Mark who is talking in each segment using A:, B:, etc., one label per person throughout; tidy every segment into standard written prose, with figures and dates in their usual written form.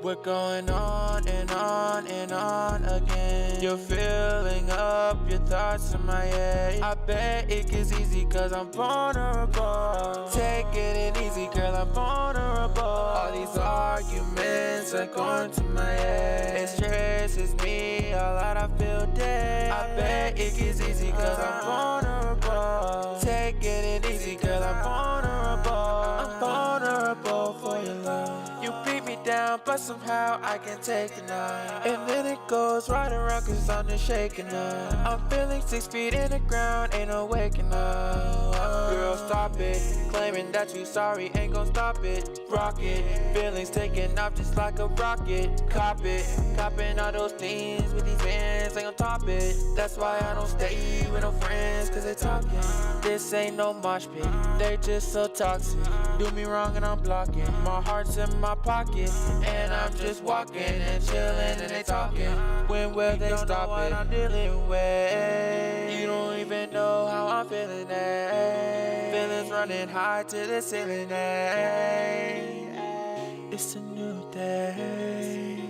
A: We're going on and on and on again. You're filling up your thoughts in my head. I bet it gets easy cause I'm vulnerable. Taking it easy, girl, I'm vulnerable. All these arguments are going to my head. It stresses me a lot, I feel dead. I bet it gets easy cause I'm vulnerable. Taking it easy, girl, I'm vulnerable. I'm vulnerable for your love. You beat me down, but somehow I can take the night. And then it goes right around cause I'm just shaking up. I'm feeling 6 feet in the ground, ain't no waking up. Girl, stop it. Claiming that you sorry ain't gon' stop it. Rocket, feelings taking off just like a rocket. Cop it, copping all those things with these fans, ain't gon' top it. That's why I don't stay with no friends, cause they talking. This ain't no mosh pit, they just so toxic. Do me wrong and I'm blocking. My heart's in my pocket, and I'm just walking and chilling and they talking. When will they stop it? I'm dealing with. You don't even know how I'm feeling. Feelings running high to the ceiling. It's a new day,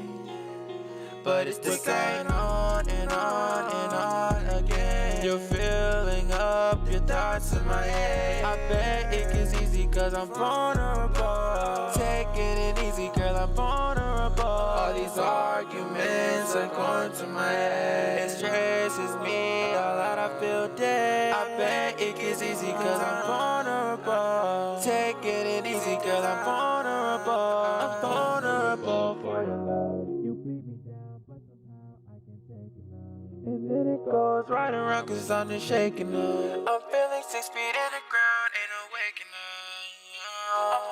A: but it's the same. On and on and on again. You're filling up your thoughts in my head. I bet it gets easy cause I'm vulnerable. Taking it easy, girl, I'm vulnerable. All these arguments are going to my head. It stresses me a lot, I feel dead. I bet it gets easy cause I'm vulnerable. Taking it easy, girl, I'm vulnerable. I'm vulnerable for your love. You beat me down, but somehow I can take it now. And then it goes right around cause I'm just shaking up. I'm feeling 6 feet in the ground, ain't no waking up.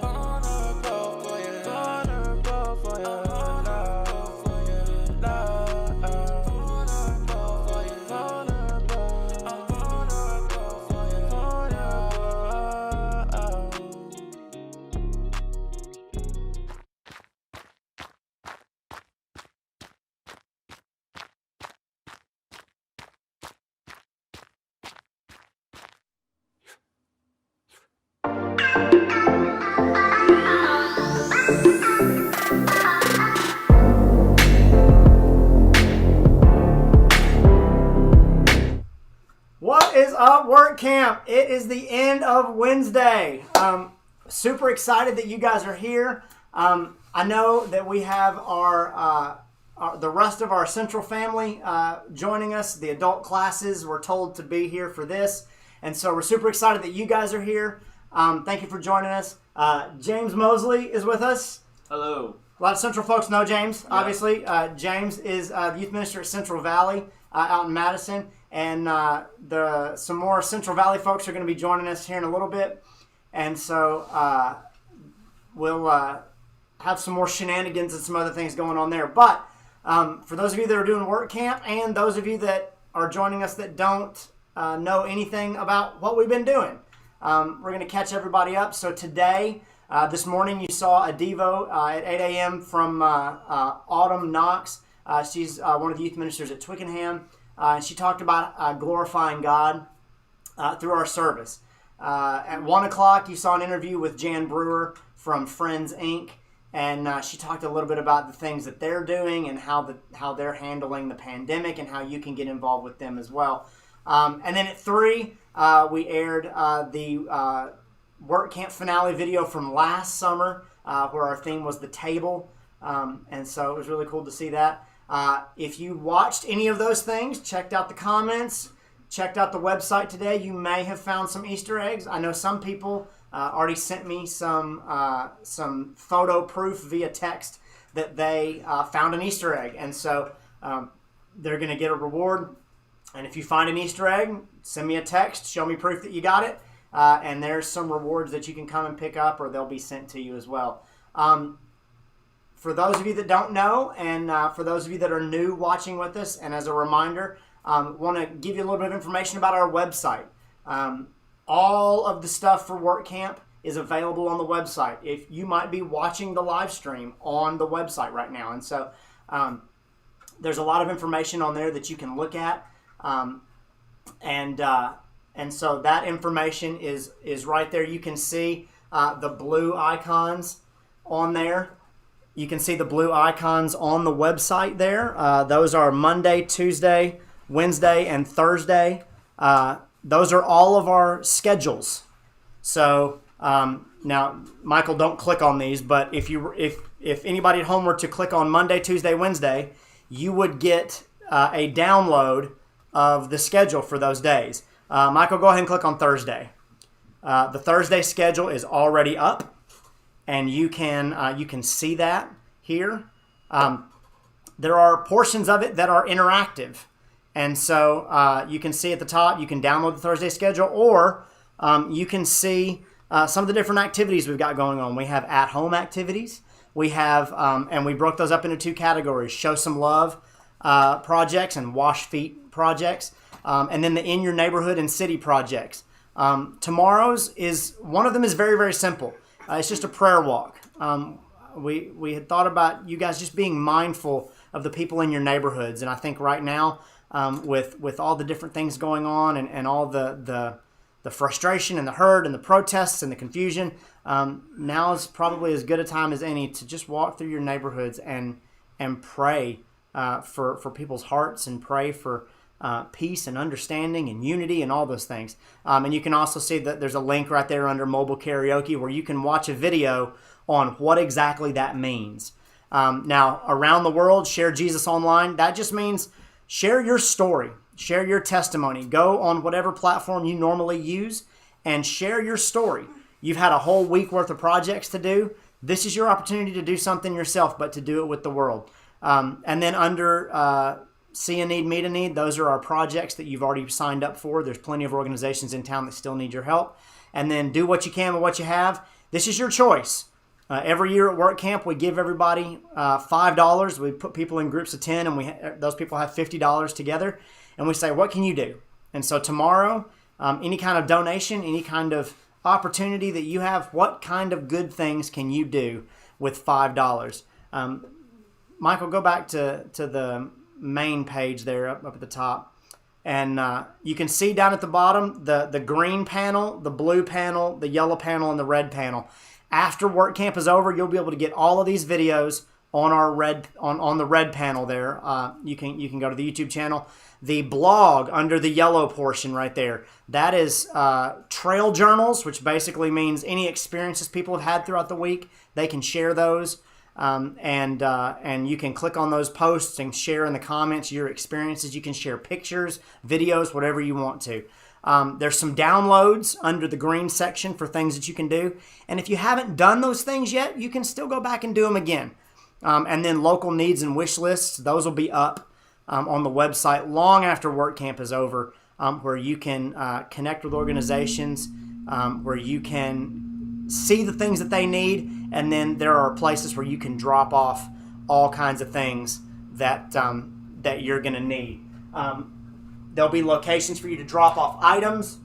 A: I'm vulnerable for you, vulnerable for you.
B: What is up, Workcamp? It is the end of Wednesday. Super excited that you guys are here. I know that we have the rest of our Central family joining us. The adult classes were told to be here for this, and so we're super excited that you guys are here. Thank you for joining us. James Mosley is with us.
C: Hello.
B: A lot of Central folks know James, obviously. James is the youth minister at Central Valley out in Madison. And some more Central Valley folks are going to be joining us here in a little bit. And so we'll have some more shenanigans and some other things going on there. But for those of you that are doing work camp and those of you that are joining us that don't know anything about what we've been doing, we're going to catch everybody up. So today, this morning, you saw a Devo at 8 a.m. from Autumn Knox. She's one of the youth ministers at Twickenham. She talked about glorifying God through our service. At 1 o'clock, you saw an interview with Jan Brewer from Friends, Inc., and she talked a little bit about the things that they're doing and how they're handling the pandemic and how you can get involved with them as well. And then at 3, we aired the Work Camp finale video from last summer where our theme was the table, and so it was really cool to see that. If you watched any of those things, checked out the comments, checked out the website today, you may have found some Easter eggs. I know some people already sent me some photo proof via text that they found an Easter egg. And so they're going to get a reward. And if you find an Easter egg, send me a text, show me proof that you got it. And there's some rewards that you can come and pick up, or they'll be sent to you as well. For those of you that don't know, and for those of you that are new watching with us, and as a reminder, want to give you a little bit of information about our website. All of the stuff for Work Camp is available on the website. If you might be watching the live stream on the website right now, and so there's a lot of information on there that you can look at, and so that information is right there. You can see the blue icons on there. You can see the blue icons on the website there. Those are Monday, Tuesday, Wednesday, and Thursday. Those are all of our schedules. So now, Michael, don't click on these, but if anybody at home were to click on Monday, Tuesday, Wednesday, you would get a download of the schedule for those days. Michael, go ahead and click on Thursday. The Thursday schedule is already up. And you can see that here. There are portions of it that are interactive. And so you can see at the top, you can download the Thursday schedule, or you can see some of the different activities we've got going on. We have at-home activities. We have, and we broke those up into 2 categories, show some love projects and wash feet projects, and then the in your neighborhood and city projects. Tomorrow's one of them is very, very simple. It's just a prayer walk. We had thought about you guys just being mindful of the people in your neighborhoods, and I think right now, with all the different things going on and all the frustration and the hurt and the protests and the confusion, now is probably as good a time as any to just walk through your neighborhoods and pray for people's hearts and pray for peace and understanding and unity and all those things. And you can also see that there's a link right there under mobile karaoke where you can watch a video on what exactly that means. Now, around the world, share Jesus online. That just means share your story, share your testimony. Go on whatever platform you normally use and share your story. You've had a whole week worth of projects to do. This is your opportunity to do something yourself, but to do it with the world. And then under See a Need, Meet a Need, those are our projects that you've already signed up for. There's plenty of organizations in town that still need your help. And then do what you can with what you have. This is your choice. Every year at Workcamp, we give everybody $5. We put people in groups of 10, and those people have $50 together. And we say, what can you do? And so tomorrow, any kind of donation, any kind of opportunity that you have, what kind of good things can you do with $5? Michael, go back to the main page there up at the top, and you can see down at the bottom the green panel, the blue panel, the yellow panel, and the red panel. After Workcamp is over, you'll be able to get all of these videos on our on the red panel there. You can go to the YouTube channel. The blog under the yellow portion right there, that is trail journals, which basically means any experiences people have had throughout the week, they can share those. And you can click on those posts and share in the comments your experiences. You can share pictures, videos, whatever you want to. There's some downloads under the green section for things that you can do. And if you haven't done those things yet, you can still go back and do them again. And then local needs and wish lists, those will be up on the website long after Workcamp is over, where you can connect with organizations, where you can see the things that they need, and then there are places where you can drop off all kinds of things that that you're going to need. There'll be locations for you to drop off items,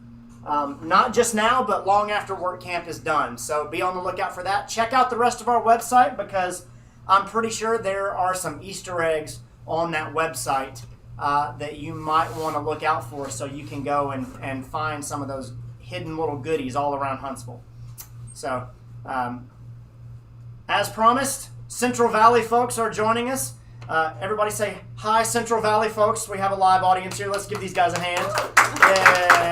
B: not just now, but long after Workcamp is done. So be on the lookout for that. Check out the rest of our website, because I'm pretty sure there are some Easter eggs on that website that you might want to look out for, so you can go and find some of those hidden little goodies all around Huntsville. So, as promised, Central Valley folks are joining us. Everybody say hi, Central Valley folks. We have a live audience here. Let's give these guys a hand. Yay!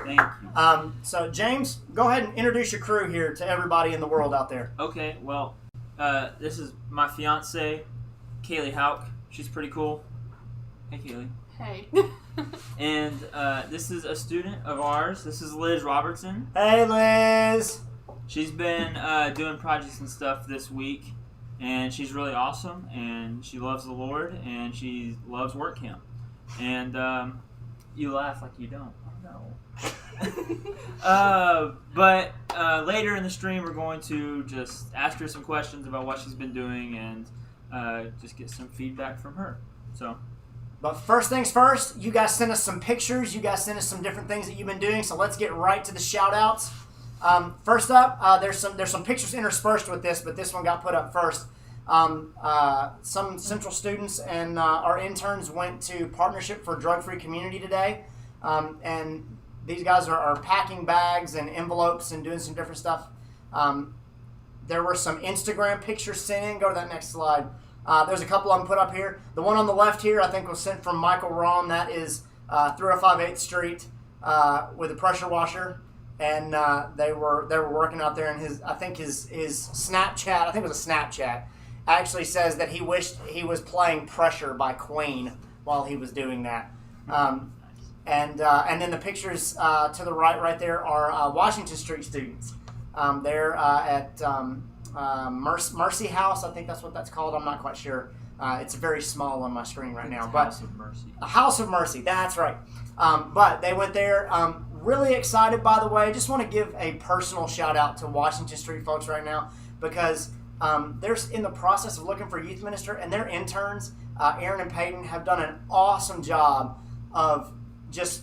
B: Thank you. So, James, go ahead and introduce your crew here to everybody in the world out there.
C: Okay, well, this is my fiance, Kaylee Hauk. She's pretty cool. Hey, Kaylee.
D: Hey.
C: And this is a student of ours. This is Liz Robertson.
B: Hey, Liz.
C: She's been doing projects and stuff this week, and she's really awesome, and she loves the Lord, and she loves Workcamp. And you laugh like you don't. Oh, no. But later in the stream, we're going to just ask her some questions about what she's been doing and just get some feedback from her. So.
B: But first things first, you guys sent us some pictures. You guys sent us some different things that you've been doing. So let's get right to the shout-outs. First up, there's some pictures interspersed with this, but this one got put up first. Some Central students and our interns went to Partnership for a Drug-Free Community today. And these guys are packing bags and envelopes and doing some different stuff. There were some Instagram pictures sent in. Go to that next slide. There's a couple of them put up here. The one on the left here, I think, was sent from Michael Rahm. That is 305 8th Street with a pressure washer, and they were working out there. And his Snapchat, I think it was a Snapchat, actually says that he wished he was playing "Pressure" by Queen while he was doing that. And then the pictures to the right there are Washington Street students. They're at Mercy House, I think that's what that's called. I'm not quite sure. It's very small on my screen right now. But
C: House of Mercy.
B: A House of Mercy, that's right. But they went there. Really excited, by the way. Just want to give a personal shout out to Washington Street folks right now because they're in the process of looking for a youth minister, and their interns, Aaron and Peyton, have done an awesome job of just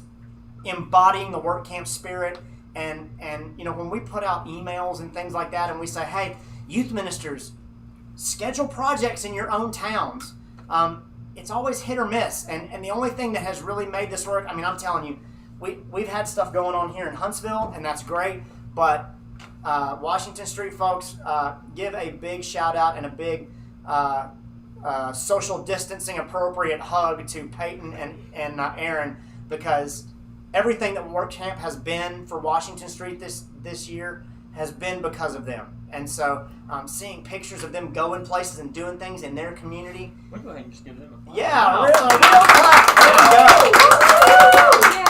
B: embodying the Workcamp spirit. And when we put out emails and things like that, and we say, hey, youth ministers, schedule projects in your own towns. It's always hit or miss. And the only thing that has really made this work, I mean, I'm telling you, we've had stuff going on here in Huntsville, and that's great. But Washington Street folks, give a big shout out and a big social distancing appropriate hug to Peyton and Aaron, because everything that Workcamp has been for Washington Street this year has been because of them. And so seeing pictures of them going places and doing things in their community.
C: We'll go ahead and just give them a clap.
B: Yeah, real clap. There you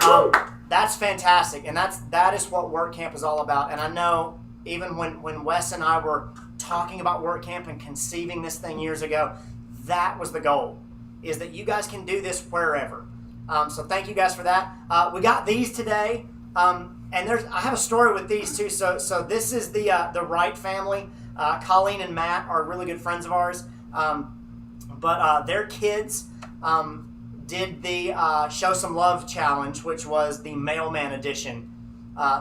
B: go. That's fantastic. And that is what Workcamp is all about. And I know even when Wes and I were talking about Workcamp and conceiving this thing years ago, that was the goal, is that you guys can do this wherever. So thank you guys for that. We got these today, and I have a story with these too. So this is the Wright family. Colleen and Matt are really good friends of ours, but their kids did the Show Some Love challenge, which was the mailman edition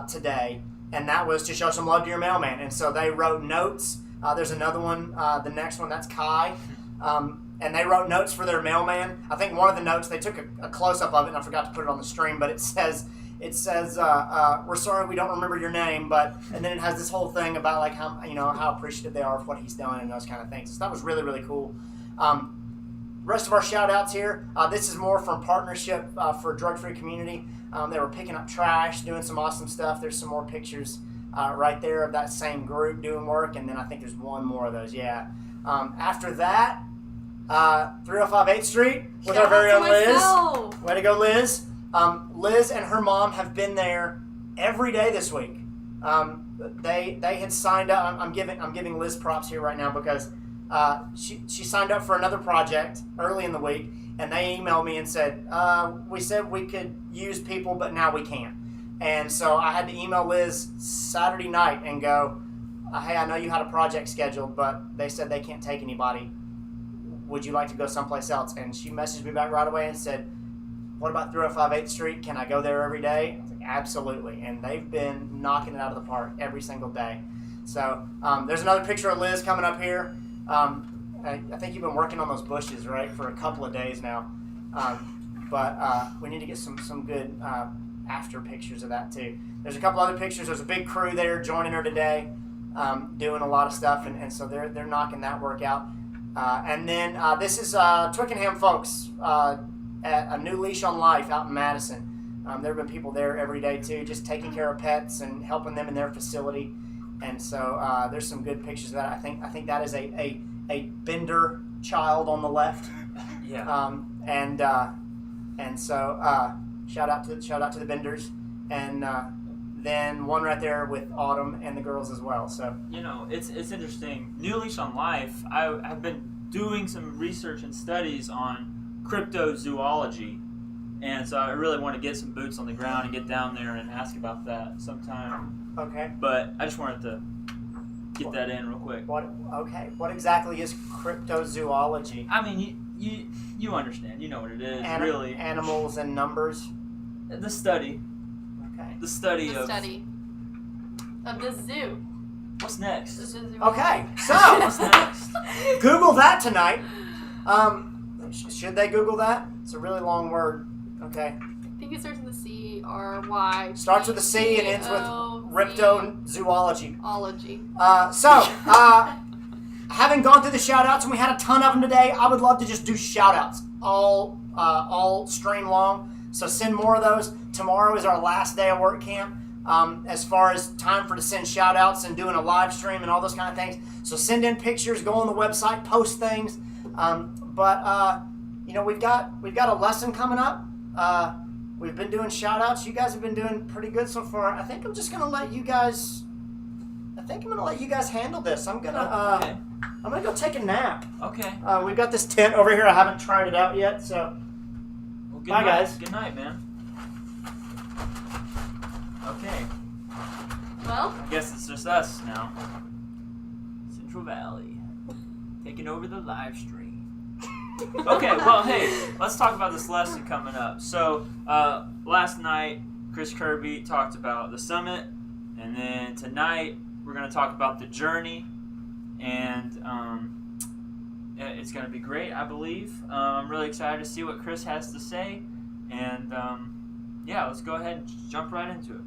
B: today, and that was to show some love to your mailman. And so they wrote notes. There's another one. The next one, that's Kai. And they wrote notes for their mailman. I think one of the notes, they took a close-up of it, and I forgot to put it on the stream, but it says, we're sorry we don't remember your name, and then it has this whole thing about like how appreciative they are of what he's done and those kind of things. So that was really, really cool. Rest of our shout-outs here, this is more from Partnership for a Drug-Free Community. They were picking up trash, doing some awesome stuff. There's some more pictures right there of that same group doing work, and then I think there's one more of those, yeah. After that, 305 8th Street with our very own Liz. Way to go, Liz. Liz and her mom have been there every day this week. They had signed up. I'm giving Liz props here right now because she signed up for another project early in the week, and they emailed me and said, we said we could use people, but now we can't. And so I had to email Liz Saturday night and go, hey, I know you had a project scheduled, but they said they can't take anybody. Would you like to go someplace else? And she messaged me back right away and said, what about 305 8th Street? Can I go there every day? I was like, absolutely. And they've been knocking it out of the park every single day. So there's another picture of Liz coming up here. I think you've been working on those bushes, right, for a couple of days now. But we need to get some good after pictures of that too. There's a couple other pictures. There's a big crew there joining her today, doing a lot of stuff, and so they're knocking that work out. And then this is Twickenham folks at A New Leash on Life out in Madison. There have been people there every day too, just taking care of pets and helping them in their facility. And so there's some good pictures of that. I think that is a Bender child on the left.
C: Yeah.
B: And so shout out to the Benders, and then one right there with Autumn and the girls as well. So it's interesting. New Leash on Life. I've been doing some research and studies on cryptozoology, and so I really want to get some boots on the ground and get down there and ask about that sometime. Okay.
C: But I just wanted to get that in real quick.
B: What exactly is cryptozoology?
C: I mean, you understand. You know what it is. Really,
B: animals and numbers.
C: The study.
B: Okay.
C: The study
D: of the zoo.
C: What's next?
B: Okay, so
C: what's next?
B: Google that tonight. Should they Google that? It's a really long word. Okay.
D: I think it starts with a C-R-Y.
B: Starts with a C and ends with Riptozoology.
D: Ology.
B: Having gone through the shout-outs, and we had a ton of them today, I would love to just do shout-outs all stream long. So send more of those. Tomorrow is our last day of Workcamp. As far as time for to send shout-outs and doing a live stream and all those kind of things. So send in pictures, go on the website, post things. We've got a lesson coming up. We've been doing shout-outs. You guys have been doing pretty good so far. I think I'm just gonna let you guys handle this. I'm gonna go take a nap.
C: Okay.
B: We've got this tent over here. I haven't tried it out yet, so
C: Well,
B: bye, guys.
C: Good night, man. Okay.
D: Well,
C: I guess it's just us now. Central Valley. Taking over the live stream. Okay, well, hey, let's talk about this lesson coming up. So, last night, Chris Kirby talked about the summit, and then tonight, we're going to talk about the journey, and it's going to be great, I believe. I'm really excited to see what Chris has to say, and yeah, let's go ahead and jump right into it.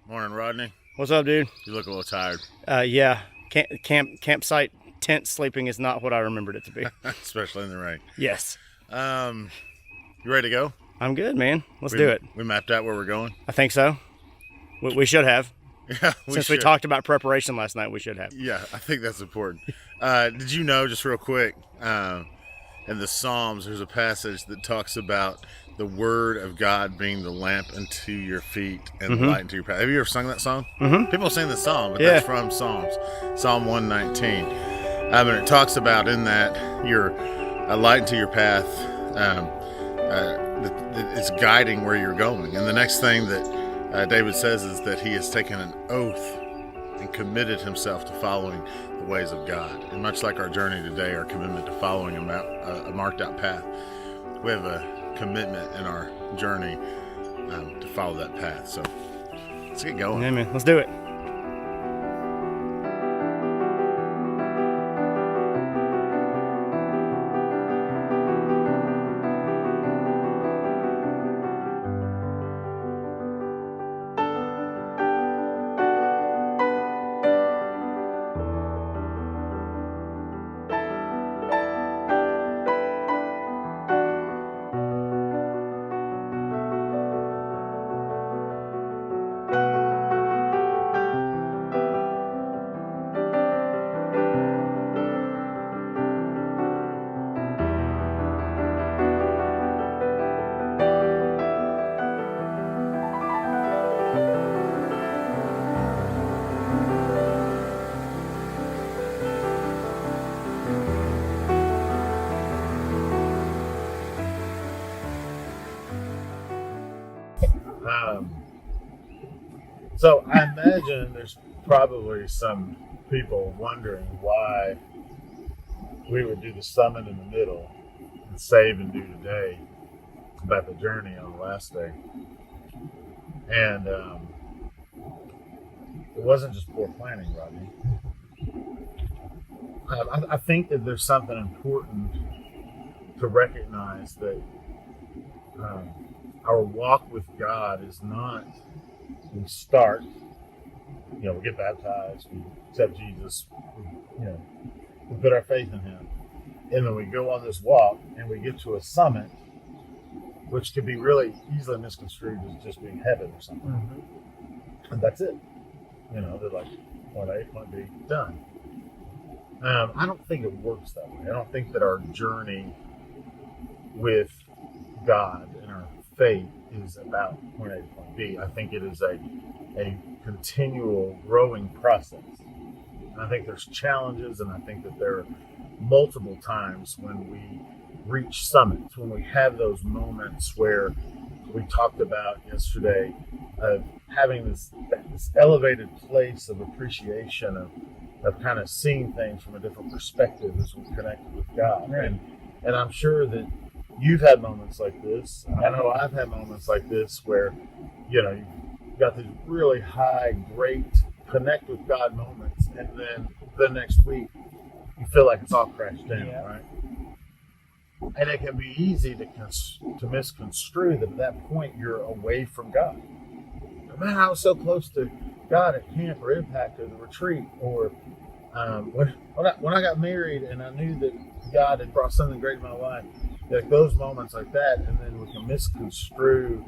E: Morning, Rodney.
B: What's up, dude?
E: You look a little tired.
B: Yeah, campsite tent sleeping is not what I remembered it to be.
E: Especially in the rain.
B: Yes.
E: You ready to go?
B: I'm good, man. Let's do it.
E: We mapped out where we're going?
B: I think so. We should have.
E: Yeah,
B: Since we talked about preparation last night, we should have.
E: Yeah, I think that's important. Did you know, just real quick, in the Psalms, there's a passage that talks about the word of God being the lamp unto your feet and the light unto your path. Have you ever sung that song? Mm-hmm. People sing the song, but that's from Psalms, Psalm 119. And it talks about in that you're a light into your path. It's guiding where you're going. And the next thing that David says is that he has taken an oath and committed himself to following the ways of God. And much like our journey today, our commitment to following a marked out path, we have a commitment in our journey to follow that path. So let's get going.
B: Yeah, man. Let's do it.
E: So I imagine there's probably some people wondering why we would do the summit in the middle and save and do today about the journey on the last day. And it wasn't just poor planning, Rodney. I think that there's something important to recognize that our walk with God is not, we start, we get baptized, we accept Jesus, we put our faith in him, and then we go on this walk and we get to a summit, which could be really easily misconstrued as just being heaven or something. Mm-hmm. And that's it. They're like, point A, point B, done. I don't think it works that way. I don't think that our journey with God and our faith is about point A to point B. I think it is a continual growing process. And I think there's challenges, and I think that there are multiple times when we reach summits, when we have those moments where we talked about yesterday of having this elevated place of appreciation, of kind of seeing things from a different perspective as we connect with God. Right. And I'm sure that you've had moments like this. I know I've had moments like this where, you've got these really high, great connect with God moments, and then the next week you feel like it's all crashed down, right? And it can be easy to misconstrue that at that point you're away from God. Man, I was so close to God at camp or Impact or the retreat, or when I got married and I knew that God had brought something great in my life. Like those moments like that, and then we can misconstrue.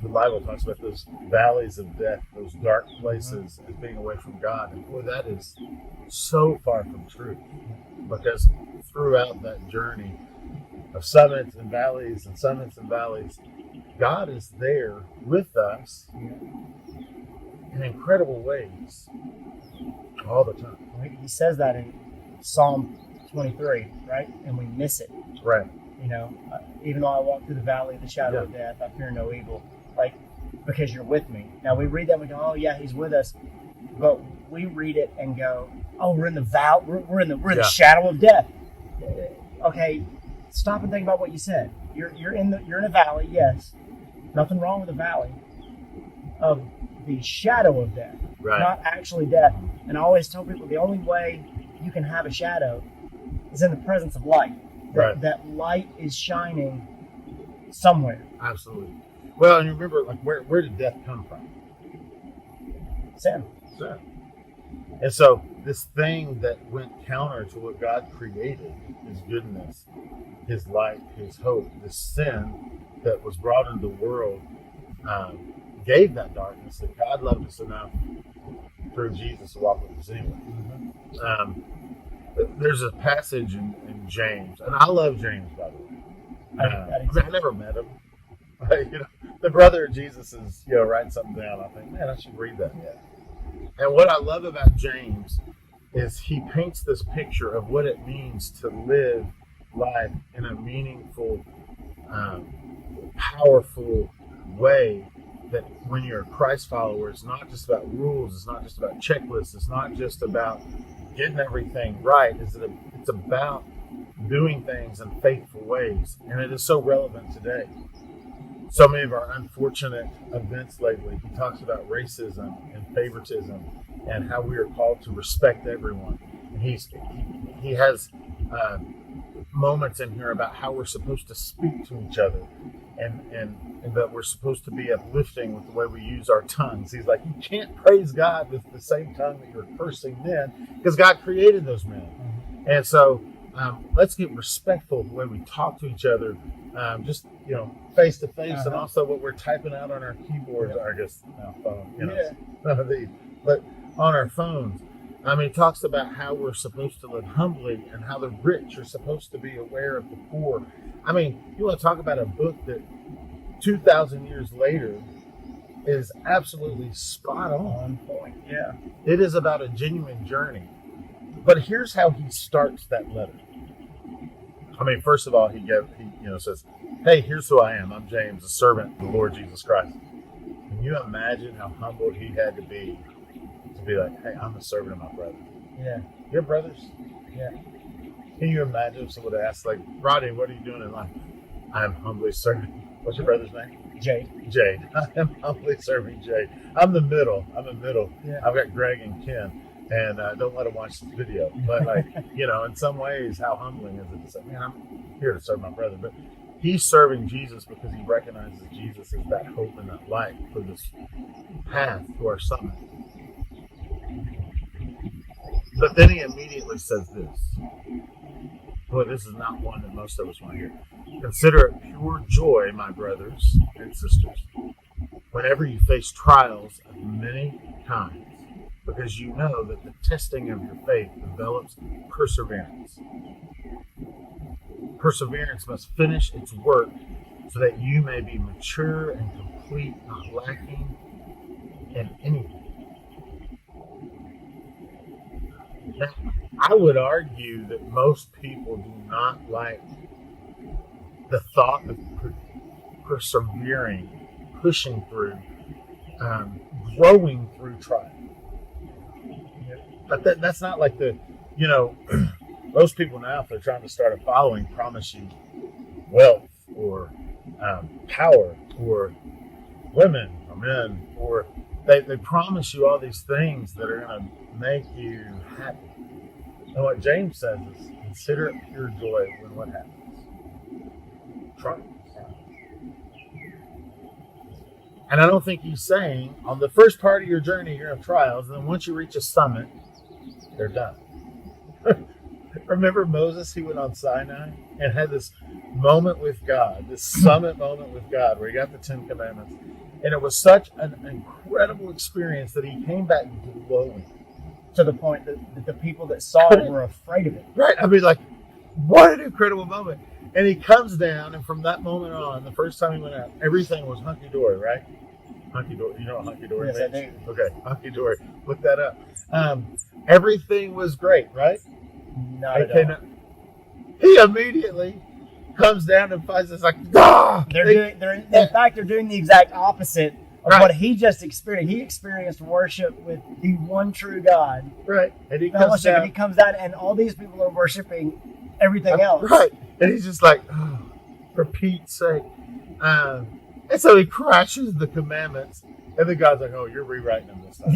E: The Bible talks about those valleys of death, those dark places, as being away from God. And boy, that is so far from truth. Because throughout that journey of summits and valleys, God is there with us in incredible ways all the time.
B: He says that in Psalm 23, right? And we miss it.
E: Right.
B: Even though I walk through the valley of the shadow of death, I fear no evil. Like, because you're with me. Now we read that and we go, oh yeah, he's with us. But we read it and go, oh, we're in the we're in the shadow of death. Okay, stop and think about what you said. You're in a valley, yes. Nothing wrong with the valley of the shadow of death, not actually death. And I always tell people the only way you can have a shadow is in the presence of light. That light is shining somewhere.
E: Absolutely. Well, and you remember, like, where did death come from?
B: Sin.
E: And so this thing that went counter to what God created, his goodness, his light, his hope, this sin that was brought into the world, gave that darkness that God loved us enough through Jesus to walk with us anyway. There's a passage in James, and I love James, by the way. I never met him. The brother of Jesus is, writing something down. I think, man, I should read that. And what I love about James is he paints this picture of what it means to live life in a meaningful, powerful way. That when you're a Christ follower, it's not just about rules, it's not just about checklists, it's not just about getting everything right. It's about doing things in faithful ways. And it is so relevant today. So many of our unfortunate events lately, he talks about racism and favoritism and how we are called to respect everyone. And he has moments in here about how we're supposed to speak to each other and that we're supposed to be uplifting with the way we use our tongues. He's like, you can't praise God with the same tongue that you're cursing men, because God created those men. And so let's get respectful the way we talk to each other, just face to face, and also what we're typing out on our keyboards, or I guess phone, but on our phones. He talks about how we're supposed to live humbly and how the rich are supposed to be aware of the poor. You want to talk about a book that 2,000 years later is absolutely spot on point. Yeah. It is about a genuine journey. But here's how he starts that letter. First of all, he says, hey, here's who I am. I'm James, a servant of the Lord Jesus Christ. Can you imagine how humbled he had to be like, hey, I'm a servant of my brother? Yeah. Your brothers? Yeah. Can you imagine if someone asked, like, Rodney, what are you doing in life? I'm humbly serving. What's your brother's name? Jade. I am humbly serving Jade. I'm the middle. Yeah. I've got Greg and Ken. And don't let them watch this video. But, in some ways, how humbling is it to say, man, I'm here to serve my brother. But he's serving Jesus because he recognizes Jesus as that hope and that light for this path to our summit. But then he immediately says this. Boy, this is not one that most of us want to hear. Consider it pure joy, my brothers and sisters, whenever you face trials of many kinds, because you know that the testing of your faith develops perseverance. Perseverance must finish its work so that you may be mature and complete, not lacking in anything. Now, I would argue that most people do not like the thought of persevering, pushing through, growing through trial. But that's not like most people now, if they're trying to start a following, promise you wealth or power or women or men, or they promise you all these things that are going to make you happy. And what James says is, consider it pure joy when what happens. And I don't think he's saying on the first part of your journey, you're in trials. And then once you reach a summit, they're done. Remember Moses? He went on Sinai and had this moment with God, this summit moment with God where he got the 10 Commandments. And it was such an incredible experience that he came back glowing.
B: To the point that the people that saw it were afraid of it.
E: Right. I mean, like, what an incredible moment. And he comes down, and from that moment on, the first time he went out, everything was hunky-dory, right? Hunky-dory. You know what hunky-dory means?
B: Yes, I do.
E: Okay, hunky-dory. Look that up. Everything was great, right?
B: Not at all.
E: He immediately comes down and finds us like, ah!
B: In fact, they're doing the exact opposite of
E: Right.
B: what he just experienced. He experienced worship with the one true God.
E: Right. And he
B: Fellowship, and he comes down, and all these people are worshiping everything else.
E: Right. And he's just like, oh, for Pete's sake. And so he crashes the commandments. And then God's like, oh, you're rewriting them this time.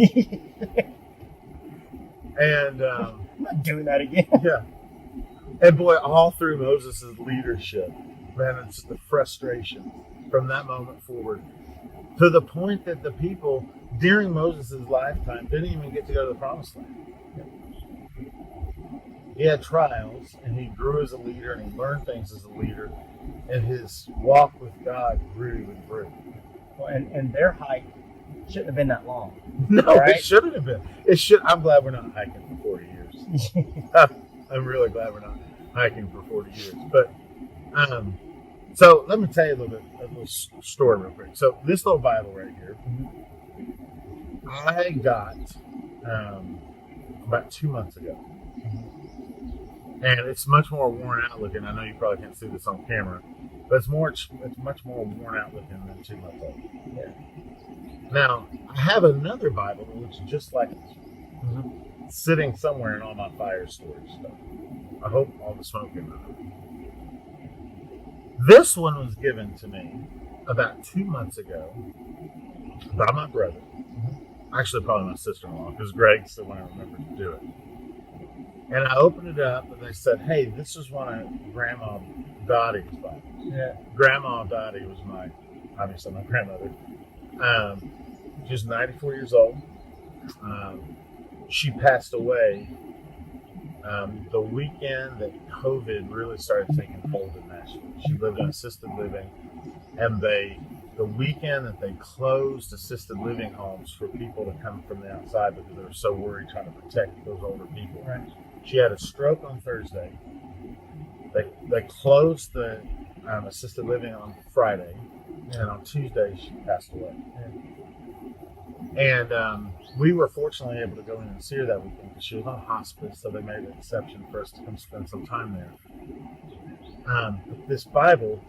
E: And,
B: I'm not doing that again.
E: yeah. And boy, all through Moses' leadership, man, it's just the frustration from that moment forward. To the point that the people during Moses' lifetime didn't even get to go to the promised land. He had trials, and he grew as a leader, and he learned things as a leader, and his walk with God grew and grew.
B: Well, and their hike shouldn't have been that long.
E: No,
B: right?
E: It shouldn't have been. I'm glad we're not hiking for 40 years. I'm really glad we're not hiking for 40 years. But so let me tell you a little story real quick. So this little Bible right here, I got about 2 months ago. And it's much more worn out looking. I know you probably can't see this on camera, but it's much more worn out looking than 2 months old.
B: Yeah.
E: Now, I have another Bible that looks just like this, sitting somewhere in all my fire storage stuff. I hope all the smoke came out. This one was given to me about 2 months ago by my brother. Actually, probably my sister-in-law, because Greg's the one I remember to do it. And I opened it up, and they said, hey, this is one of Grandma Dottie's Bibles.
B: Yeah.
E: Grandma Dottie was obviously my grandmother. She was 94 years old. She passed away the weekend that COVID really started taking hold in Nashville. She lived in assisted living, and the weekend that they closed assisted living homes for people to come from the outside because they were so worried trying to protect those older people.
B: Right.
E: She had a stroke on Thursday. They closed the assisted living on Friday, and on Tuesday she passed away. And we were fortunately able to go in and see her that weekend because she was on hospice, so they made an exception for us to come spend some time there. But this Bible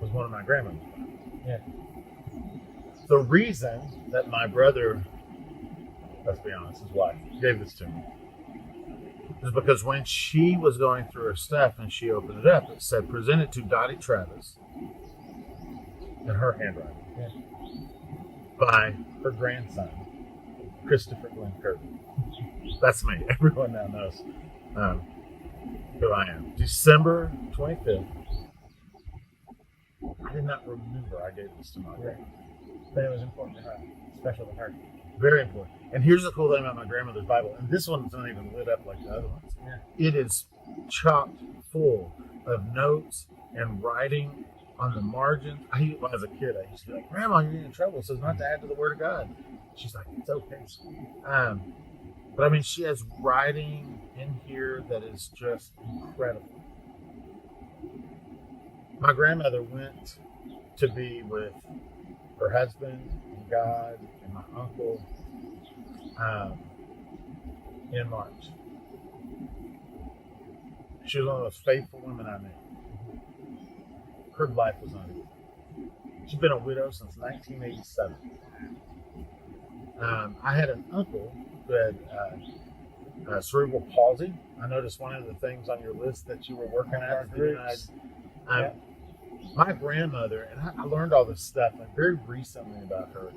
E: was one of my grandmother's Bibles.
B: Yeah.
E: The reason that my brother, let's be honest, his wife, gave this to me is because when she was going through her stuff and she opened it up, it said, presented to Dottie Travis in her handwriting.
B: Yeah.
E: By her grandson, Christopher Glenn Kirby. That's me. Everyone now knows who I am. December 25th. I did not remember I gave this to my grandmother.
B: But it was important to her, special to her.
E: Very important. And here's the cool thing about my grandmother's Bible. And this one's not even lit up like the other ones.
B: Yeah.
E: It is chocked full of notes and writing on the margins. When I was a kid, I used to be like, Grandma, you're in trouble. It says not to add to the Word of God. She's like, it's okay. But I mean, she has writing in here that is just incredible. My grandmother went to be with her husband and God and my uncle in March. She was one of the most faithful women I knew. Her life was unequal. She's been a widow since 1987. I had an uncle who had cerebral palsy. I noticed one of the things on your list that you were working at. My grandmother, and I learned all this stuff very recently about her.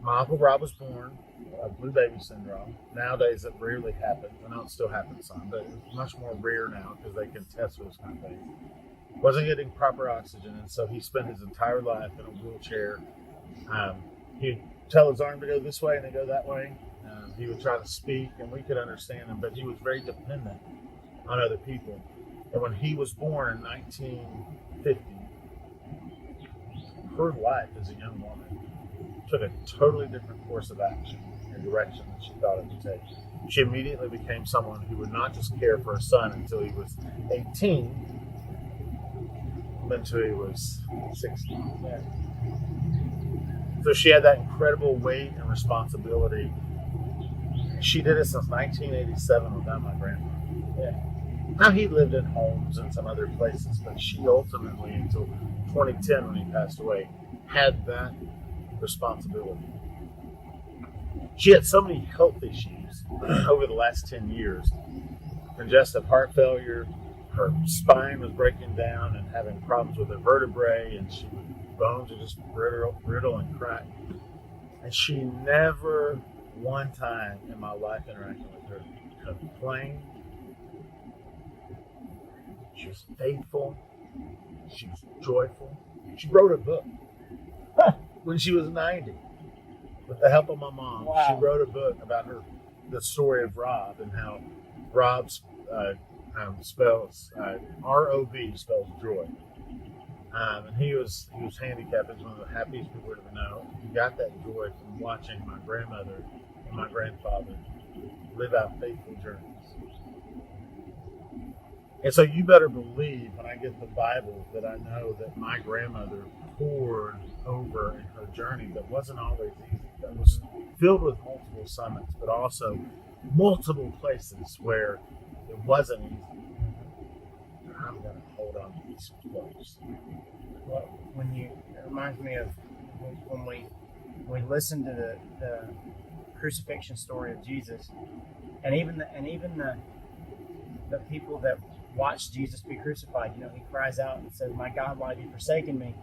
E: My Uncle Rob was born with blue baby syndrome. Nowadays, it rarely happens. I know it still happens some, but it's much more rare now because they can test for this kind of thing. wasn't getting proper oxygen, and so he spent his entire life in a wheelchair. He'd tell his arm to go this way and then go that way. He would try to speak, and we could understand him, but he was very dependent on other people. And when he was born in 1950, her life as a young woman took a totally different course of action and direction than she thought it would take. She immediately became someone who would not just care for her son until he was 18, but until he was 60.
B: Yeah.
E: So she had that incredible weight and responsibility. She did it since 1987 without my grandfather.
B: Yeah.
E: Now, he lived in homes and some other places, but she ultimately, until 2010 when he passed away, had that responsibility. She had so many health issues over the last 10 years. Congestive heart failure, her spine was breaking down and having problems with her vertebrae, and bones were just brittle and cracked. And she never one time in my life interacting with her complained. She was faithful. She was joyful. She wrote a book when she was 90. With the help of my mom,
B: Wow.
E: She wrote a book about the story of Rob and how Rob spells R-O-B spells joy. And he was handicapped. He was one of the happiest people to ever know. He got that joy from watching my grandmother and my grandfather live out faithful journeys. And so you better believe when I get the Bible that I know that my grandmother poured over in her journey that wasn't always easy. That was filled with multiple summits, but also multiple places where it wasn't easy. I'm going to hold on to these close.
B: Well, it reminds me of when we listen to the crucifixion story of Jesus, and even the people that watch Jesus be crucified. You know, he cries out and says, "My God, why have you forsaken me?"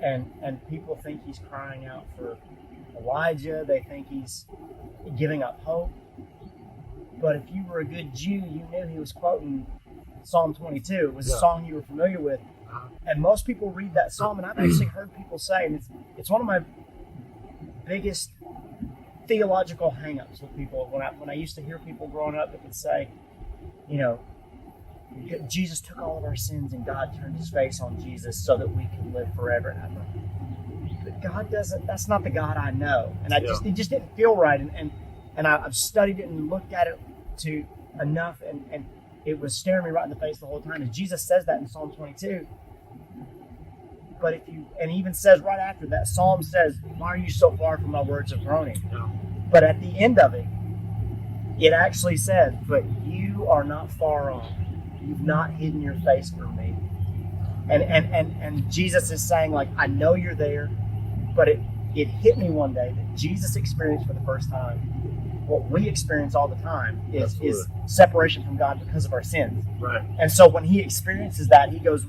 B: And people think he's crying out for Elijah. They think he's giving up hope. But if you were a good Jew, you knew he was quoting Psalm 22. It was a song you were familiar with. And most people read that psalm, and I've actually heard people say, and it's one of my biggest theological hang-ups with people. When I used to hear people growing up that would say, you know, Jesus took all of our sins and God turned his face on Jesus so that we could live forever. And I thought, but God doesn't, that's not the God I know. And it just didn't feel right. And I've studied it and looked at it to enough, and it was staring me right in the face the whole time. And Jesus says that in Psalm 22. But and he even says right after that, Psalm says, "Why are you so far from my words of groaning?"
E: Yeah.
B: But at the end of it, it actually says, "But you are not far off. You've not hidden your face from me." And Jesus is saying, like, I know you're there, but it hit me one day that Jesus experienced for the first time what we experience all the time is separation from God because of our sins.
E: Right.
B: And so when he experiences that, he goes,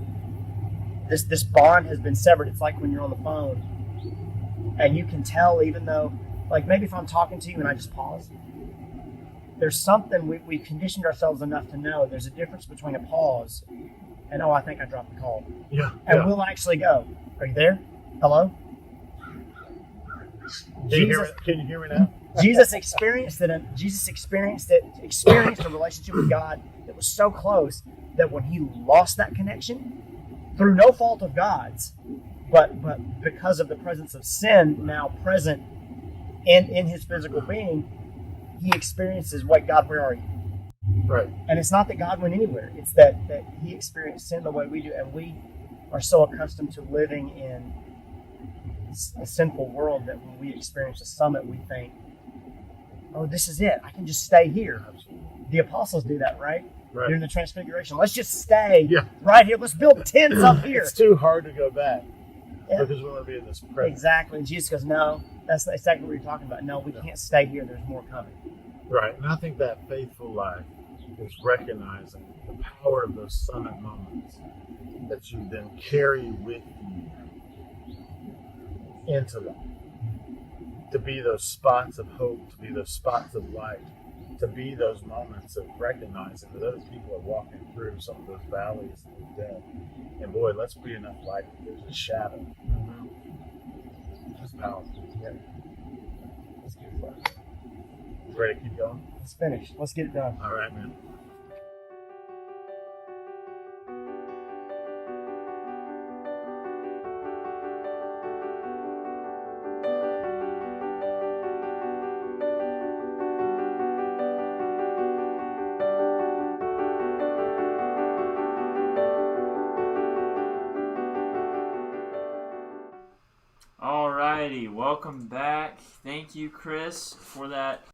B: this bond has been severed. It's like when you're on the phone and you can tell, even though, like, maybe if I'm talking to you and I just pause, there's something we've conditioned ourselves enough to know there's a difference between a pause and, oh, I think I dropped the call.
E: Yeah.
B: And we'll actually go, "Are you there? Hello?"
E: Can you hear me now?
B: Jesus experienced it. Experienced a relationship with God that was so close that when he lost that connection, through no fault of God's, but because of the presence of sin now present in his physical being, he experiences, "Wait, God, where are you?"
E: Right.
B: And it's not that God went anywhere. It's that he experienced sin the way we do, and we are so accustomed to living in a sinful world that when we experience a summit, we think, "Oh, this is it. I can just stay here."
E: Absolutely.
B: The apostles do that, right?
E: Right.
B: During the Transfiguration. Let's just stay
E: Yeah.
B: right here. Let's build tents up here.
E: It's too hard to go back
B: Yeah.
E: because we want to be in this presence.
B: Exactly. And Jesus goes, "No, that's exactly what you're talking about. No, we can't stay here. There's more coming."
E: Right. And I think that faithful life is recognizing the power of those summit moments that you then carry with you into life. To be those spots of hope, to be those spots of light to be those moments of recognizing that other people are walking through some of those valleys of death. And boy, let's be enough light that there's a shadow. That's powerful.
B: Yeah.
E: Let's get it. Ready to keep going?
B: It's finished. Let's get it done.
E: All right, man.
C: Alrighty, welcome back. Thank you, Chris, for that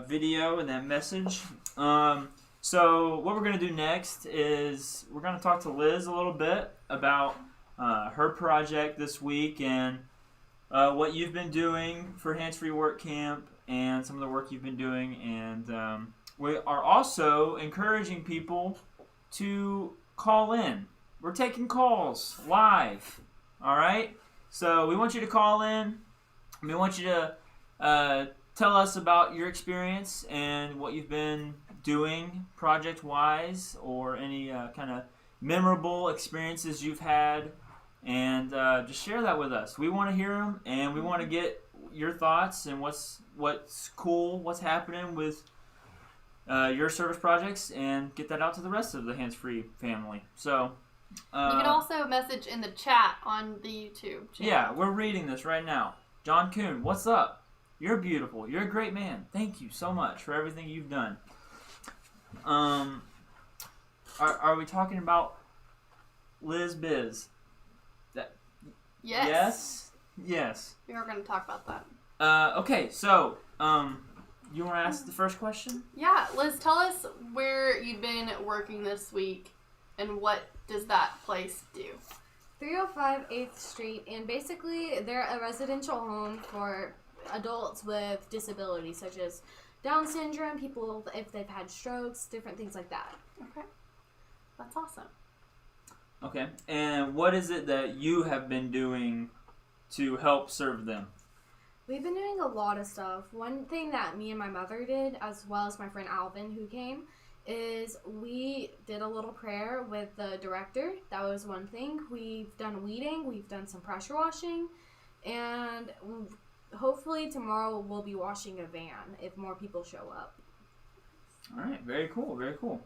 C: video and that message. So what we're going to do next is we're going to talk to Liz a little bit about her project this week and what you've been doing for Hands-Free Workcamp and some of the work you've been doing. And we are also encouraging people to call in. We're taking calls live, all right? So we want you to call in. We want you to tell us about your experience and what you've been doing project-wise, or any kind of memorable experiences you've had, and just share that with us. We want to hear them, and we want to get your thoughts and what's cool, what's happening with your service projects, and get that out to the rest of the Hands-Free family. So.
D: You can also message in the chat on the YouTube channel.
C: Yeah, we're reading this right now. John Kuhn, what's up? You're beautiful. You're a great man. Thank you so much for everything you've done. Are we talking about Liz Biz?
D: Yes.
C: Yes.
D: We are going to talk about that.
C: Okay, so you want to ask the first question?
D: Yeah, Liz, tell us where you've been working this week and what does that place do?
F: 305 8th Street, and basically they're a residential home for adults with disabilities such as Down syndrome, people if they've had strokes, different things like that.
D: Okay. That's awesome.
C: Okay, and what is it that you have been doing to help serve them?
F: We've been doing a lot of stuff. One thing that me and my mother did, as well as my friend Alvin who came, is we did a little prayer with the director. That was one thing. We've done weeding, we've done some pressure washing, and hopefully tomorrow we'll be washing a van if more people show up.
C: All right, very cool, very cool.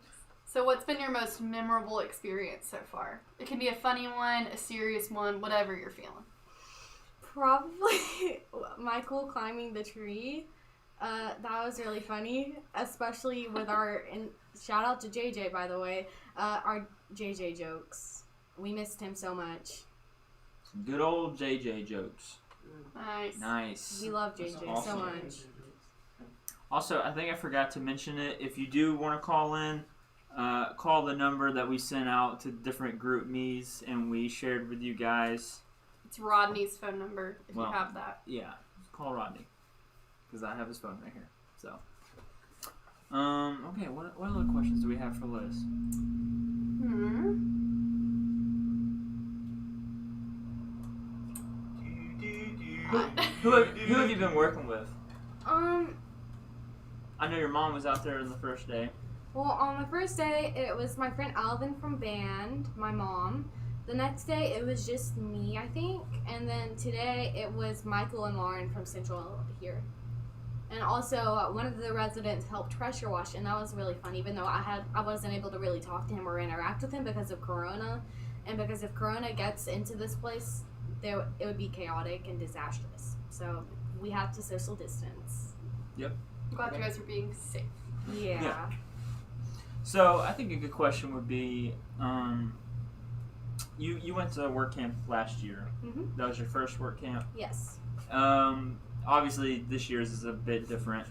D: So what's been your most memorable experience so far? It can be a funny one, a serious one, whatever you're feeling.
F: Probably Michael climbing the tree. That was really funny, especially with our, and shout out to JJ, by the way, our JJ jokes. We missed him so much.
C: Some good old JJ jokes.
D: Nice.
F: We love JJ
C: awesome.
F: so much.
C: Also, I think I forgot to mention it. If you do want to call in, call the number that we sent out to different group me's and we shared with you guys.
D: It's Rodney's phone number, if you have that.
C: Yeah, call Rodney, because I have his phone right here. So, okay, what other questions do we have for Liz? Who have you been working with? I know your mom was out there on the first day.
F: Well, on the first day, it was my friend Alvin from band, my mom. The next day, it was just me, I think. And then today, it was Michael and Lauren from Central here. And also, one of the residents helped pressure wash, and that was really fun, even though I wasn't able to really talk to him or interact with him because of Corona. And because if Corona gets into this place, it would be chaotic and disastrous. So we have to social distance.
C: Yep.
D: I'm glad you guys are being safe.
F: Yeah.
C: So I think a good question would be, you went to Workcamp last year.
F: Mm-hmm.
C: That was your first Workcamp.
F: Yes.
C: Obviously this year's is a bit different,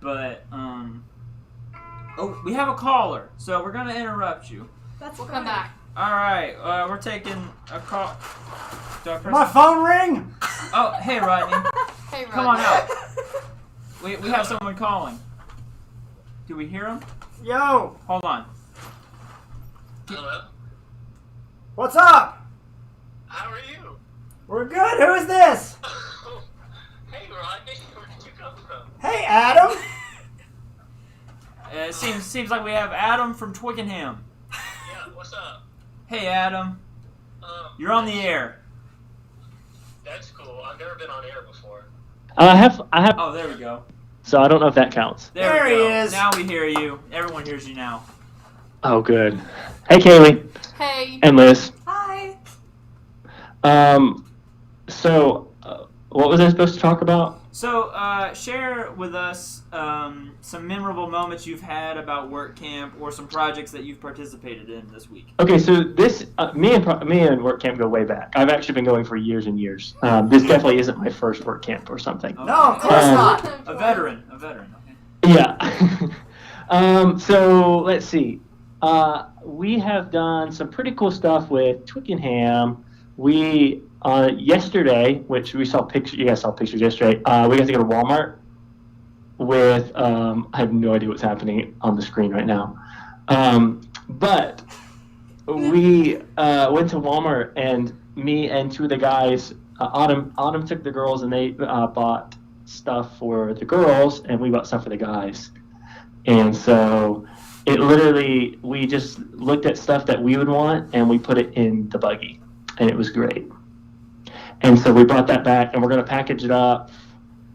C: but oh, we have a caller, so we're gonna interrupt you.
D: We'll come back.
C: All right, we're taking a call.
B: My phone ring.
C: Oh, hey Rodney.
D: Hey, Rodney.
C: Come on out. We have someone calling. Do we hear him?
B: Yo.
C: Hold on.
G: Hello.
B: What's up?
G: How are you?
B: We're good. Who is this?
G: Hey, Rodney. Where did you come from?
B: Hey, Adam.
C: It seems like we have Adam from Twickenham.
G: Yeah, what's up?
C: Hey, Adam. You're on the air.
G: That's cool. I've never been on air before.
H: I have.
C: Oh, there we go.
H: So I don't know if that counts.
B: There
C: we
B: he
C: go.
B: is.
C: Now we hear you. Everyone hears you now.
H: Oh, good. Hey, Kaylee
D: Hey.
H: and Liz.
F: Hi.
H: So, what was I supposed to talk about?
C: So, share with us some memorable moments you've had about Workcamp or some projects that you've participated in this week.
H: Okay, so this me and Workcamp go way back. I've actually been going for years and years. This definitely isn't my first Workcamp or something.
C: Okay.
B: No, of course not.
C: A veteran. Okay.
H: Yeah. So let's see. We have done some pretty cool stuff with Twickenham. We yesterday, which we saw pictures. You guys saw pictures yesterday. We got to go to Walmart with. I have no idea what's happening on the screen right now, but we went to Walmart, and me and two of the guys. Autumn took the girls, and they bought stuff for the girls, and we bought stuff for the guys. And so it literally, we just looked at stuff that we would want, and we put it in the buggy, and it was great. And so we brought that back, and we're going to package it up.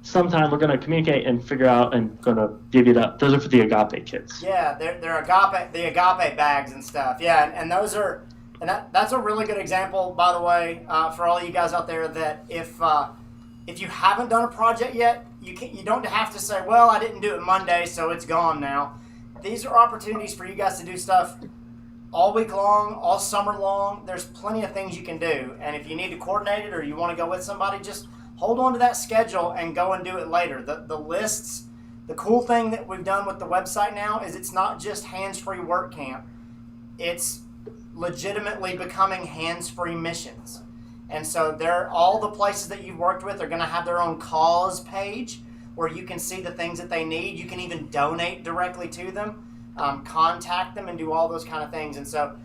H: Sometime we're going to communicate and figure out and going to divvy it up. Those are for the Agape kids.
B: Yeah, they're the Agape bags and stuff. Yeah, and those are, and that's a really good example, by the way, for all you guys out there, that if you haven't done a project yet, you don't have to say, well, I didn't do it Monday, so it's gone now. These are opportunities for you guys to do stuff all week long, all summer long. There's plenty of things you can do, and if you need to coordinate it or you want to go with somebody, just hold on to that schedule and go and do it later. The lists, the cool thing that we've done with the website now is it's not just hands-free Workcamp. It's legitimately becoming hands-free missions. And so all the places that you've worked with are going to have their own cause page where you can see the things that they need. You can even donate directly to them, contact them, and do all those kind of things. And so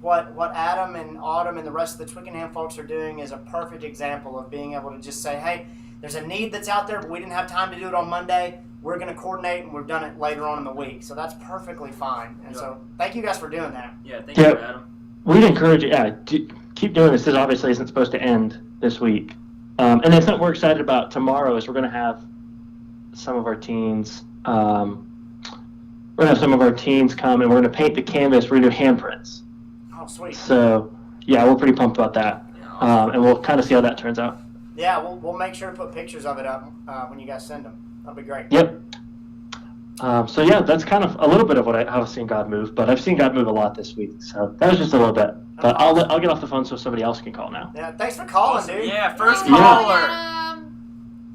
B: what Adam and Autumn and the rest of the Twickenham folks are doing is a perfect example of being able to just say, hey, there's a need that's out there, but we didn't have time to do it on Monday. We're going to coordinate, and we've done it later on in the week. So that's perfectly fine. And so thank you guys for doing that.
C: Yeah, thank you, Adam.
H: We'd encourage you, keep doing this. This obviously isn't supposed to end this week. And then something we're excited about tomorrow is we're going to have some of our teens. We're going to have some of our teens come, and we're going to paint the canvas. We're going to do handprints.
B: Oh, sweet.
H: So, yeah, we're pretty pumped about that. And we'll kind of see how that turns out.
B: Yeah, we'll make sure to put pictures of it up when you guys send them. That'll be great.
H: Yep. So, yeah, that's kind of a little bit of what I've seen God move. But I've seen God move a lot this week. So that was just a little bit. But I'll get off the phone so somebody else can call now.
B: Yeah, thanks for calling, dude.
C: Yeah, first
H: Yeah.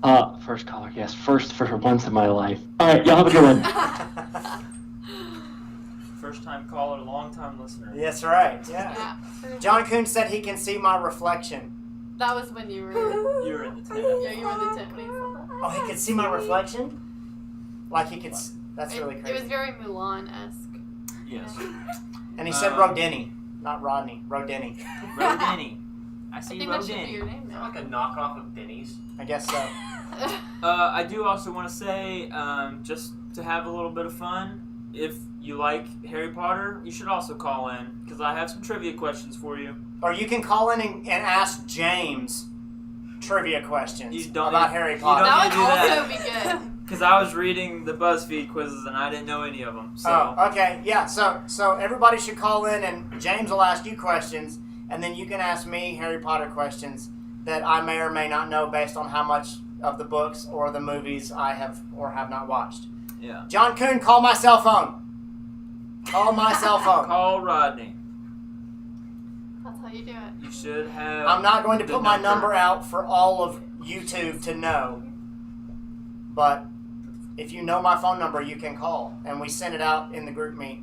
C: caller.
H: First caller, yes. First for once in my life. All right, y'all have a good one.
C: First time caller, long time listener.
B: That's right, yeah.
D: Yeah.
B: John Kuhn said he can see my reflection.
D: That was when you were.
C: You were in the tent.
D: Yeah, you were in the tent when he said that.
B: Oh, he could see my reflection? Like he could. That's really
D: It
B: crazy.
D: was very Mulan-esque.
C: Yes.
B: And he said Rodini, not Rodney. Rodini.
C: Rodini. I
D: I
C: see
D: think that should be your
C: Rodini.
D: name now.
G: Like a knockoff of Denny's.
B: I guess so.
C: I do also want to say, just to have a little bit of fun, if you like Harry Potter, you should also call in, because I have some trivia questions for you.
B: Or you can call in and ask James trivia questions
C: You don't
B: about
C: need-
B: Harry
C: you
B: Potter.
C: don't
D: That
C: need
D: would
C: to do
D: also
C: that.
D: be good.
C: Because I was reading the BuzzFeed quizzes and I didn't know any of them. So
B: Oh, okay, yeah. So everybody should call in, and James will ask you questions, and then you can ask me Harry Potter questions that I may or may not know based on how much of the books or the movies I have or have not watched.
C: yeah.
B: John Kuhn, call my cell phone. Call my cell phone.
C: Call Rodney.
D: That's how you do it.
C: You should have.
B: I'm not going to
C: the
B: put my number out for all of YouTube to know, but if you know my phone number, you can call, and we send it out in the group meet.